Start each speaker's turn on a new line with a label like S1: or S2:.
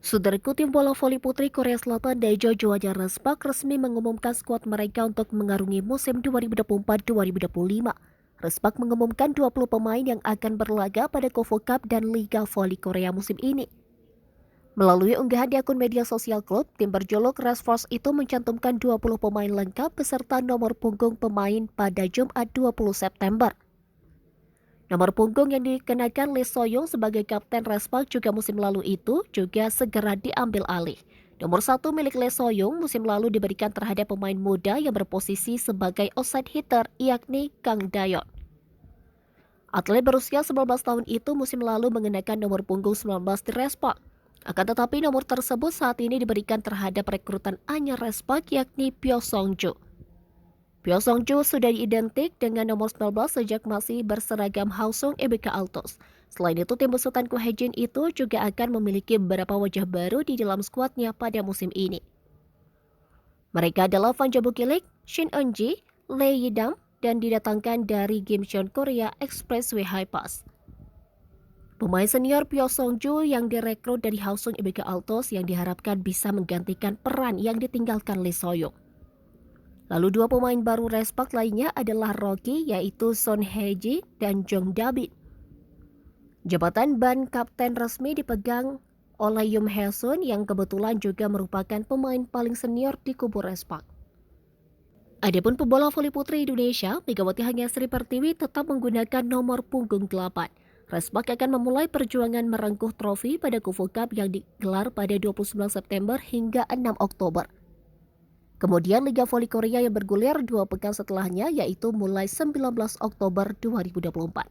S1: Saudaraku, tim bola voli putri Korea Selatan Daejeon Juwanya Respak resmi mengumumkan skuad mereka untuk mengarungi musim 2024-2025. Respak mengumumkan 20 pemain yang akan berlaga pada KOFO Cup dan Liga Voli Korea musim ini. Melalui unggahan di akun media sosial klub, tim berjuluk Red Force itu mencantumkan 20 pemain lengkap beserta nomor punggung pemain pada Jumat 20 September. Nomor punggung yang dikenakan Lee Soyong sebagai kapten Respak juga musim lalu itu juga segera diambil alih. Nomor 1 milik Lee Soyong musim lalu diberikan terhadap pemain muda yang berposisi sebagai outside hitter, yakni Kang Dayon. Atlet berusia 19 tahun itu musim lalu mengenakan nomor punggung 19 di Respak. Akan tetapi nomor tersebut saat ini diberikan terhadap rekrutan anyar Respak, yakni Pyo Song-ju. Pyo Song-ju sudah identik dengan nomor 19 sejak masih berseragam Hwasong EBK Altos. Selain itu, tim besutan Ko Hae-jin itu juga akan memiliki beberapa wajah baru di dalam skuadnya pada musim ini. Mereka adalah Van Jabukilik, Shin Eun-ji, Lee Yi-dam, dan didatangkan dari Gimcheon Korea Expressway High Pass. Pemain senior Pyo Song-ju yang direkrut dari Hwasong EBK Altos yang diharapkan bisa menggantikan peran yang ditinggalkan Lee Soyong. Lalu dua pemain baru Respak lainnya adalah Rocky, yaitu Son Hye-ji dan Jong Da-bin. Jabatan ban kapten resmi dipegang oleh Yoon Hae-sun yang kebetulan juga merupakan pemain paling senior di kubu Respak. Adapun pembola voli putri Indonesia, Megawati Hanggasri Pertiwi tetap menggunakan nomor punggung 8. Respak akan memulai perjuangan merengkuh trofi pada KOFO Cup yang digelar pada 29 September hingga 6 Oktober. Kemudian Liga Voli Korea yang bergulir 2 pekan setelahnya, yaitu mulai 19 Oktober 2024.